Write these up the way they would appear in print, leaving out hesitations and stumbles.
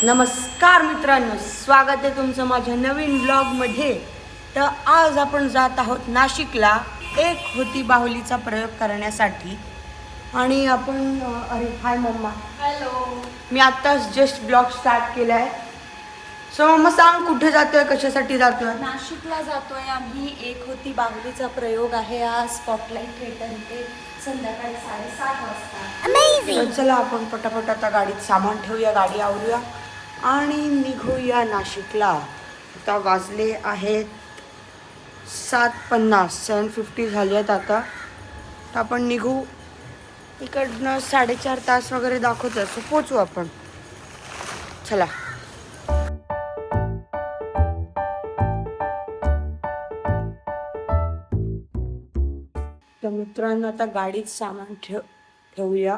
नमस्कार मित्रांनो, स्वागत आहे तुमचं माझ्या नवीन व्लॉगमध्ये. तर आज आपण जात आहोत नाशिकला एक होती बाहुलीचा प्रयोग करण्यासाठी. आणि आपण अरे हाय मम्मा. हॅलो. मी आत्ताच जस्ट ब्लॉग स्टार्ट केला आहे. सो मम्मा सांग, कुठे जातोय, कशासाठी जातोय? नाशिकला जातोय आम्ही. एक होती बाहुलीचा प्रयोग आहे आज स्पॉटलाईट थिएटर इथे संध्याकाळी 7:30 वाजता. तर चला आपण पटापट आता गाडीत सामान ठेवूया, गाडी आवरूया आणि निघूया नाशिकला. आता वाजले आहेत 7:50, 7:50 झाले आहेत आता. तर आपण निघू. इकडनं 4.5 तास वगैरे दाखवतं, असं पोचू आपण. चला. तर मित्रांनो, आता गाडीत सामान ठेवूया.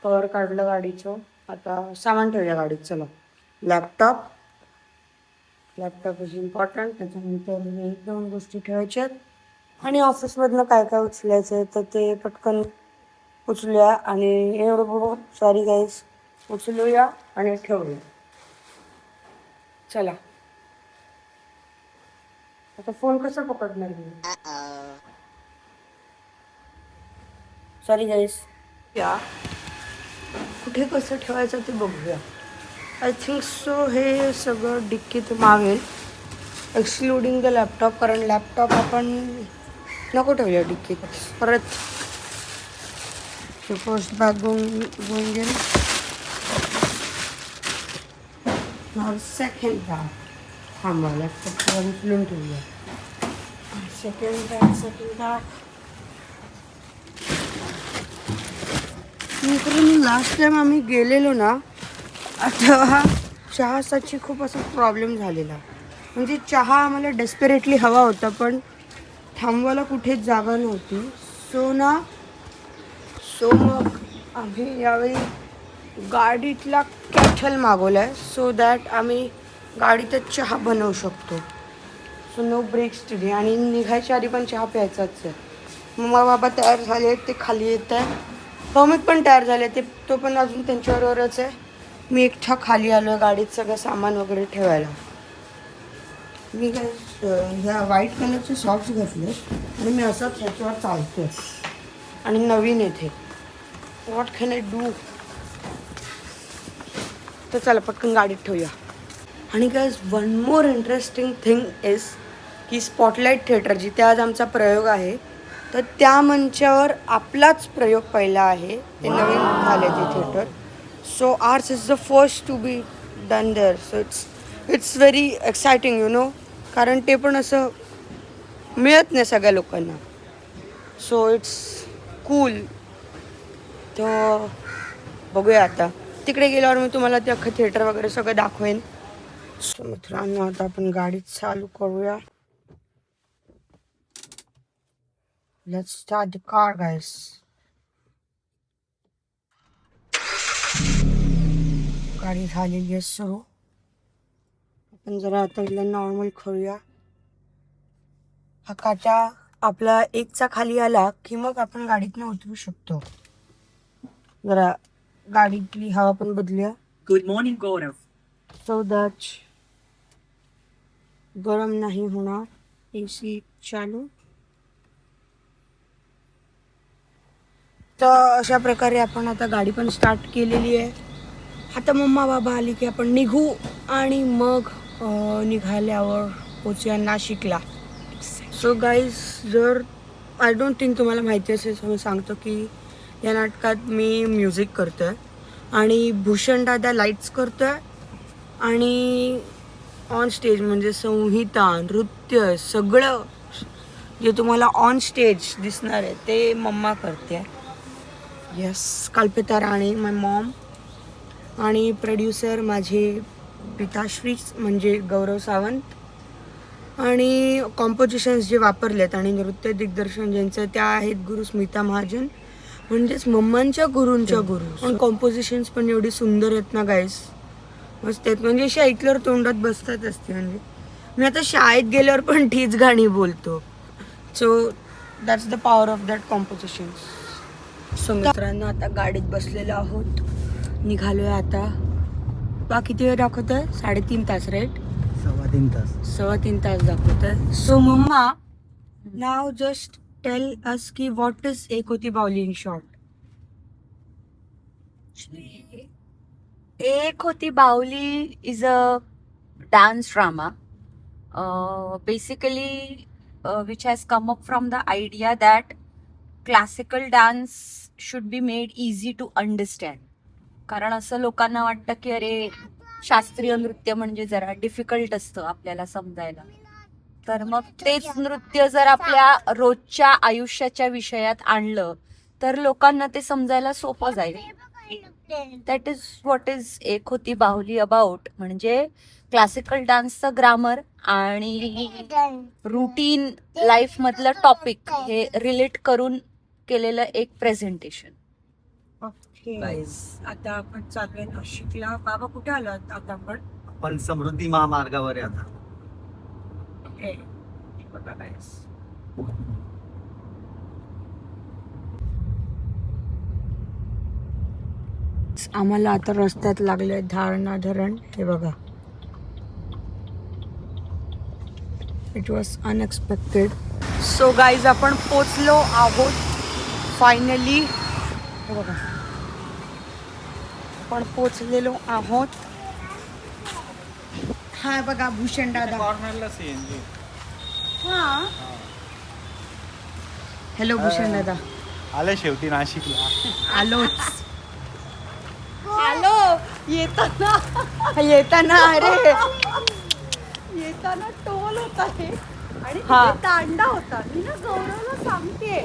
कवर काढलं गाडीचं. आता सामान ठेवूया गाडीत. चला. Laptop is important. त्याच्यानंतर 1-2 गोष्टी ठेवायच्यात आणि ऑफिसमधनं काय काय उचलायचं आहे तर ते पटकन उचलूया आणि सॉरी गाईज, उचलूया आणि ठेवूया. चला. आता फोन कसा पकडणार मी? Sorry guys. या कुठे कसं ठेवायचं ते बघूया. आय थिंक सो हे सगळं डिक्कीत मावेल, एक्सक्लुडिंग द लॅपटॉप, कारण लॅपटॉप आपण नको ठेवूया डिक्कीत. परत पोस्ट बॅग घेऊन गेल. सेकंड बॅग थांबा, लॅपटॉप उचलून ठेवूया. सेकंड बॅग लास्ट टाइम आम्ही गेलेलो ना, तेव्हा चहासाठी खूप असा प्रॉब्लेम झालेला. म्हणजे चहा आम्हाला डेस्परेटली हवा होता, पण थांबवायला कुठेच जागा नव्हती. सो मग आम्ही यावेळी गाडीतला कॅटल मागवला आहे, सो दॅट आम्ही गाडीतच चहा बनवू शकतो. So no breaks today. आणि निघायच्या आधी पण चहा प्यायचाच आहे. मम्मा बाबा तयार झाले आहेत, ते खाली येत आहे. भौमिक पण तयार झाले, तो पण अजून त्यांच्याबरोबरच आहे. मी एकटा खाली आलो आहे गाडीत सगळं सामान वगैरे ठेवायला. मी काय ह्या व्हाईट कलरचे सॉक्स घातले आणि मी असंच ह्याच्यावर चालतोय आणि नवीन येथे. What can I do? तर चला पटकन गाडीत ठेवूया. आणि guys, one more interesting thing is की स्पॉटलाईट थिएटर जिथे आज आमचा प्रयोग आहे, तर त्या मंचावर आपलाच प्रयोग पहिला आहे. ते नवीन झाले ते theatre. So arts is the first to be done there. So it's very exciting you know, कारण ते पण असं मिळत नाही सगळ्या लोकांना. So it's cool. तर बघूया आता. तिकडे गेल्यावर मी तुम्हाला ते अख्खं थिएटर वगैरे सगळं दाखवेन. सो मित्रांनो, आता आपण गाडी चालू करूया. Let's start the car, guys. गाडी झालेली आहे सुरू. आपण जरा आता हिला नॉर्मल करूया. हा काटा आपला 1चा खाली आला की मग आपण गाडीतनं उतरू शकतो. जरा गाडीतली हवा पण बदलूया. Good morning Gaurav. So that गरम नाही होणार. AC चालू. तर अशा प्रकारे आपण आता गाडी पण स्टार्ट केलेली आहे. आता मम्मा बाबा आली की आपण निघू आणि मग निघाल्यावर पोचूया नाशिकला. सो गाईज, जर आय डोंट थिंक तुम्हाला माहिती असेल, मी सांगतो की या नाटकात मी म्युझिक करतो आहे आणि भूषण दादा लाईट्स करतो आहे आणि ऑन स्टेज म्हणजे संहिता, नृत्य, सगळं जे तुम्हाला ऑन स्टेज दिसणार आहे ते मम्मा करते. येस, कल्पिता राणे माय मॉम. आणि प्रोड्युसर माझे पिताश्री म्हणजे गौरव सावंत. आणि कॉम्पोजिशन्स जे वापरलेत आणि नृत्य दिग्दर्शन ज्यांचं त्या आहेत गुरु स्मिता महाजन, म्हणजेच मम्मांच्या गुरूंच्या गुरु. पण कॉम्पोजिशन्स पण एवढी सुंदर आहेत ना गाईस, मस्त आहेत. म्हणजे अशी ऐकल्यावर तोंडात बसतात असते. म्हणजे मी आता शाळेत गेल्यावर पण तीच गाणी बोलतो. So that's the power of that compositions. So मित्रांनो, आता गाडीत बसलेलो आहोत, निघालोय आता. पप्पा किती वेळ दाखवतोय? 3.5 तास, राईट? 3.25 तास. 3.25 तास दाखवतोय. सो मम्मा, नाव जस्ट टेल अस की व्हॉट इज एक होती बाहुली इन शॉर्ट. एक होती बाहुली is a dance drama, basically which has come up from the idea that classical dance should be made easy to understand. कारण असं लोकांना वाटतं की अरे शास्त्रीय नृत्य म्हणजे जरा डिफिकल्ट असतं आपल्याला समजायला. तर मग तेच नृत्य जर आपल्या रोजच्या आयुष्याच्या विषयात आणलं तर लोकांना ते समजायला सोपं जाईल. दॅट इज व्हॉट इज एक होती बाहुली अबाउट. म्हणजे क्लासिकल डान्सचं ग्रामर आणि रुटीन लाईफ मधलं टॉपिक हे रिलेट करून केलेलं एक प्रेझेंटेशन. ओके, आता आपण चाललोय नाशिकला. बाबा कुठे आलो आता आपण? आपण समृद्धी महामार्गावर आहे आता. ओके, बघा guys. आम्हाला आता रस्त्यात लागले धारणा धरण. हे बघा, it was unexpected. So guys, आपण पोचलो आहोत फायनली. हे बघा, आपण पोचलेलो आहोत. हा बघा भूषण दादा. हा, हॅलो भूषण दादा. आले शेवटी नाशिकला. आलोच. आलो. येताना अरे येताना टोल होता हे आणि हा. तिथे दांडा होता. मी ना गौरवला सांगते,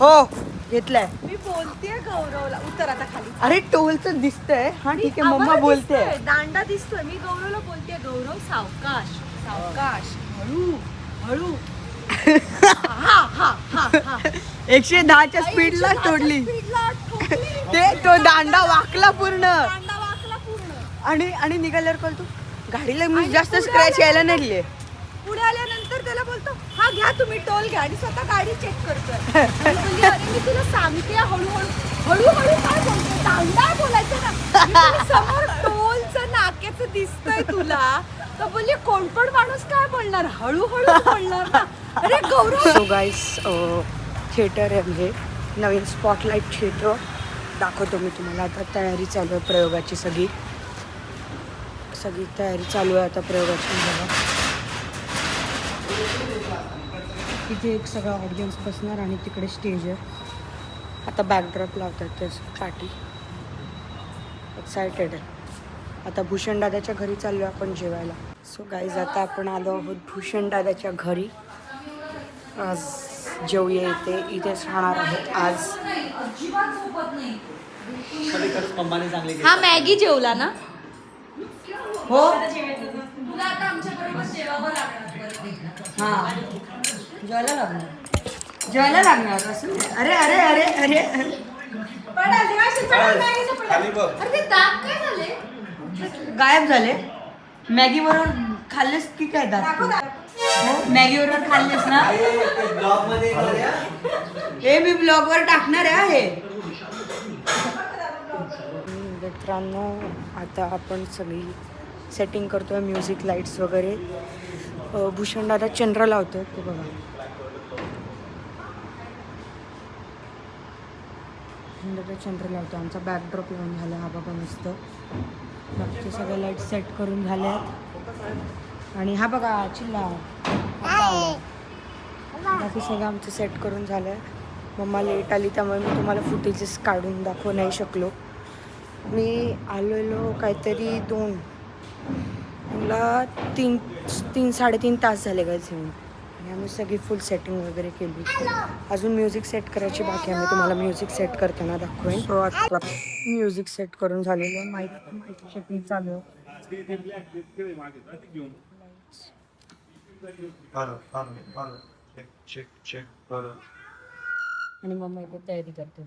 हो घेतलाय. मी बोलतेय गौरवला उतर आता खाली. अरे टोलचं दिसतंय. हा ठीक आहे, मम्मा आम्हाला बोलते. दिसतोय, दांडा दिसतोय. मी गौरवला बोलतेय, गौरव सावकाश सावकाश, हळू हळू. हा हा हा हा 110च्या स्पीडला तोडली. स्पीडला ठोकली. ते तो दांडा वाकला पूर्ण. दांडा वाकला पूर्ण. आणि निघाल्यावर कळतो गाडीला मी जास्त स्क्रॅच यायला नाहीये. पुढे आल्यानंतर त्याला बोलतो, हा घ्या तुम्ही टोल घ्या, आणि स्वतः गाडी चेक करतोय. आणि म्हणजे अरे मी तुला सांगते हळूहळू हळूहळू काय बोलतो, दांडा बोलायचं ना. मी तुला समोर टोलचं नाक्याचं दिसतंय तुला, तर बोलली कोण माणूस काय बोलणार, हळूहळू बोलणार ना. अरे गौरव. सो गाईस, थिएटर आहे हे नवीन स्पॉटलाईट थिएटर. दाखवतो मी तुम्हाला. आता तयारी चालू आहे प्रयोगाची. सगळी तयारी चालू आहे आता प्रयोगाची. बघा इथे एक सगळा ऑडियन्स बसणार आणि तिकडे स्टेज आहे. आता बॅकड्रॉप लावतात त्याच पार्टी. एक्सायटेड आहे. आता भूषण दादाच्या घरी चाललो आपण जेवायला. सो गाईज, आता आपण आलो आहोत भूषण दादाच्या घरी. आज जेवूया इथेच राहणार आहोत आज. मम्माने चांगली हा मॅगी जेवला ना. हो तुला आता आमच्याबरोबर जेवावं लागणार. हां, जेवायला लागणार असं. अरे अरे अरे अरे अरे गायब झाले. मॅगी बरोबर खाल्लेस की काय दात? मॅगी बरोबर खाल्लेस ना. हे मी ब्लॉगवर टाकणार आहे. मित्रांनो, आता आपण सगळी सेटिंग करतोय, म्युझिक लाईट्स वगैरे. भूषण दादा चंद्र लावतोय. ते बघा, दादा चंद्र लावतो. आमचा बॅकड्रॉप लावून झाला हा बघा मस्त. बाकीचे सगळे लाईट सेट करून झाले आहेत. आणि हा बघा चिल्ला, बाकी सगळं आमचं सेट करून झालं आहे. मम्मा लेट आली त्यामुळे मी तुम्हाला फुटेजेस काढून दाखवू नाही शकलो. मी आलेलो काहीतरी मला 3-3.5 तास झाले काय येऊन. आणि आम्ही सगळी फुल सेटिंग वगैरे केली. अजून म्युझिक सेट करायची बाकी आहे. मी तुम्हाला म्युझिक सेट करताना दाखवेन. सो आता म्युझिक सेट करून झालेलं आहे. माहिती सेटिंग चालू आहे. आणि मम्मा इथे तयारी करते.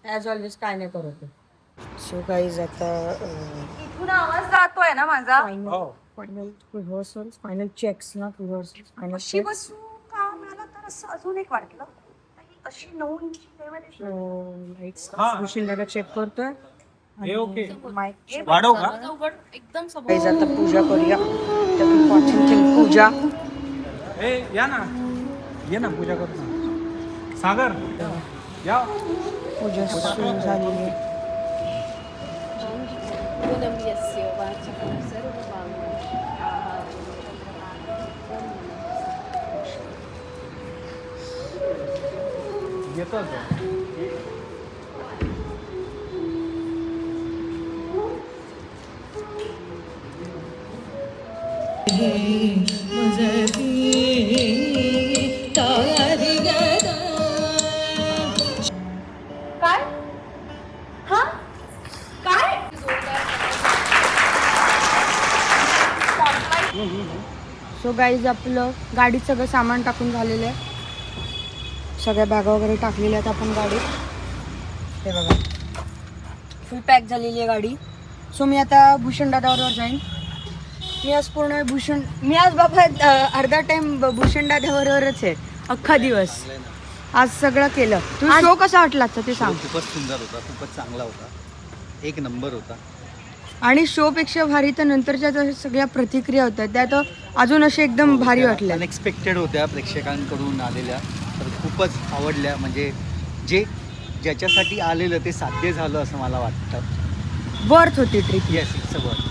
ॲज ऑलवेज काय नाही करत. सो गाईज, आता इथून आवाज जातोय ना माझा. फायनल रिहर्सल्स, फायनल चेक्स ना, रिहर्सल्स फायनल अशी चेक्स. बसू का मला तर असं अजून एक वाटलं, अशी 9 इंची लाईट्स मशीन दादा चेक करतोय. वाढव का गाईज आता पूजा करूया. इम्पॉर्टंट थिंग पूजा. या ना ये ना पूजा करू सागर या पूजा सुरू झालेली आहे. येतो काय हा काय सो गाईज आपलं गाडीत सगळं सामान टाकून झालेलं आहे. सगळ्या बॅगा वगैरे टाकलेल्या आहेत आपण गाडीत. हे बघा फुल पॅक झालेली आहे गाडी. सो मी आता भूषण दादाबरोबर जाईन. मी आज बाबा अर्धा टाइम भूषण दादाबरोबरच आहे अख्खा दिवस. आज सगळं केलं. तू शो कसा वाटला ते सांग. खूपच सुंदर होता, खूपच चांगला होता, एक नंबर होता. आणि शो पेक्षा भारी तर नंतरच्या ज्या सगळ्या प्रतिक्रिया होत्या त्या तर अजून असे एकदम भारी वाटल्या. अनएक्सपेक्टेड होत्या प्रेक्षकांकडून आलेल्या, तर खूपच आवडल्या. म्हणजे ज्याच्यासाठी आलेलं ते साध्य झालं असं मला वाटतं. वर्थ होती trip. Yes it's a worth.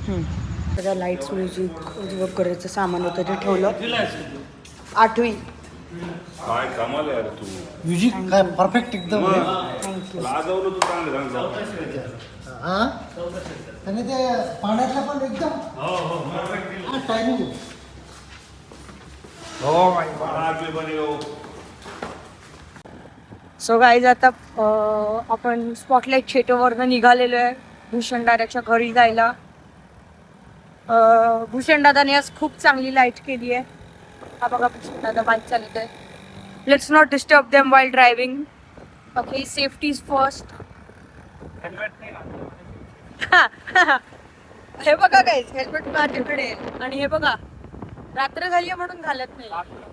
सगळ्या लाईट्स म्युझिक वगैरेचं सामान होतं ते ठेवलं. 8वी काय कमाल यार तू म्युझिक काय परफेक्ट एकदम. लाजवलं तू चांगलं आणि ते पाण्यातलं पण एकदम टायमिंग. सो गाईज आता आपण स्पॉटलाईट थिएटरवरनं निघालेलो आहे भूषण दादाच्या घरी जायला. भूषण दादाने आज खूप चांगली लाईट केली आहे. हा बघा भूषण दादा बाईक चालवत आहे. Let's not disturb them while driving. Okay safety is first. हे बघा गाईज हेल्मेट माझ्याकडे आहे. आणि हे बघा रात्र झाली म्हणून घालत नाही.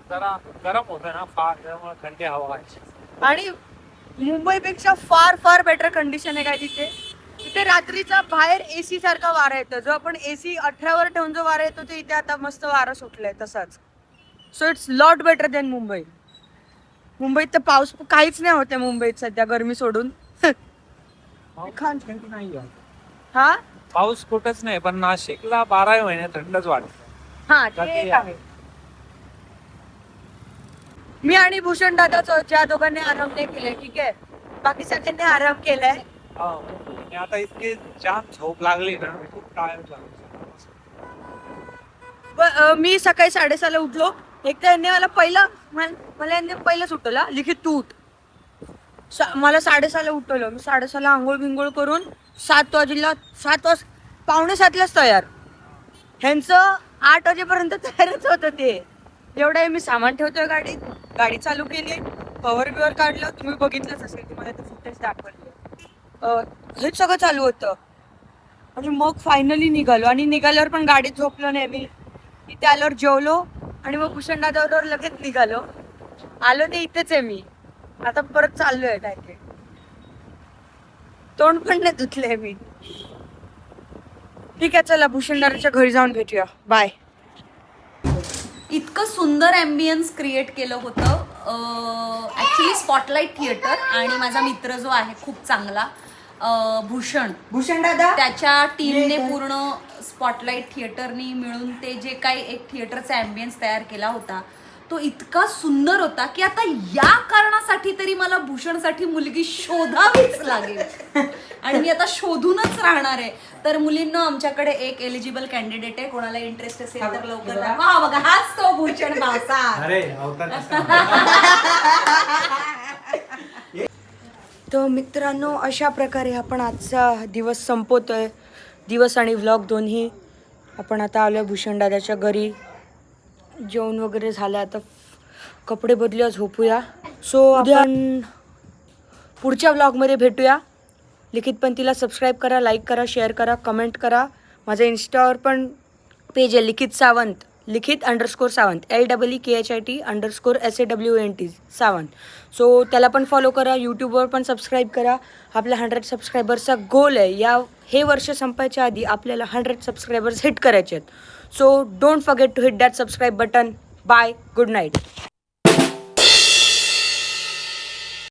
जरा गरम होतं ना फार, त्यामुळे थंडी हवा व्हायची. आणि मुंबईपेक्षा फार फार बेटर कंडिशन आहे काय तिथे. तिथे रात्रीचा बाहेर एसी सारखा वारा येतो. जो आपण एसी 18वर ठेवून जो वारा येतो ते इथे आता मस्त वारा सुटलाय तसाच. So it's lot better than Mumbai. मुंबईत तर पाऊस काहीच नाही होते मुंबईत सध्या गरमी सोडून. थंडी नाही आहे. हा पाऊस कुठंच नाही, पण नाशिकला 12 महिने थंडच वाटत. हा ते एक आहे. मी आणि भूषण दादाच ज्या दोघांनी आराम नाही केलाय ठीक आहे. बाकी सगळ्यांनी आराम केलाय. आणि आता इतकी जाम झोप लागली ना, खूप टायर्ड लागली. मी सकाळी 6:30 उठलो. एक तर यांनी मला यांनी पहिलंच उठवलं लिखित तू उठ. मला 6:30 उठवलं. मी 6:30 आंघोळ बिंघोळ करून 7 वाजेला 6:45 तयार. ह्यांचं 8 वाजेपर्यंत तयारच होतं ते. एवढं मी सामान ठेवतोय गाडीत. गाडी चालू केली, पॉवर बिवर काढलं. तुम्ही बघितलंच असेल, तुम्हाला ते फुटेज दाखवले. हेच सगळं चालू होतं. आणि मग फायनली निघालो. आणि निघाल्यावर पण गाडीत झोपलो नाही मी. इथे आल्यावर जेवलो आणि मग भूषण दादावर लगेच निघालो. आलो ते इथेच आहे मी. आता परत चाललोय डायरेक्ट. तोंड पण नाही धुतलंय मी. ठीक आहे चला भूषण दादाच्या घरी जाऊन भेटूया. बाय. इतकं सुंदर ॲम्बियन्स क्रिएट केलं होतं ॲक्च्युली स्पॉटलाईट थिएटर. आणि माझा मित्र जो आहे खूप चांगला भूषण दादा त्याच्या टीमने पूर्ण स्पॉटलाईट थिएटरनी मिळून ते जे काही एक थिएटरचा ॲम्बियन्स तयार केला होता तो इतका सुंदर होता की आता या कारणासाठी तरी मला भूषणसाठी मुलगी शोधावीच लागेल. आणि मी आता शोधूनच राहणार आहे. तर मुलींना आमच्याकडे एक एलिजिबल कॅन्डिडेट आहे. कोणाला इंटरेस्ट असेल तर लवकर दाखवा. बघा हाच तो भूषण भासा. तर मित्रांनो अशा प्रकारे आपण आजचा दिवस संपवतोय. दिवस आणि व्लॉग दोन्ही. आपण आता आलो आहे भूषण दादाच्या घरी. जेवण वगैरे झालं. आता कपडे बदलूया, झोपूया. सो आपण पुढच्या व्लॉगमध्ये भेटूया. लिखित पंथीला सबस्क्राईब करा, लाईक करा, शेअर करा, कमेंट करा. माझं इन्स्टावर पण पेज आहे लिखित सावंत. लिखित _सावंत LEEKHIT_SAWANT सावंत. सो त्याला पण फॉलो करा, यूट्यूबवर पण सबस्क्राईब करा. आपल्या 100 सबस्क्रायबर्सचा गोल आहे. हे वर्ष संपायच्या आधी आपल्याला 100 सबस्क्रायबर्स हिट करायचे आहेत. So don't forget to hit that subscribe button. Bye, good night.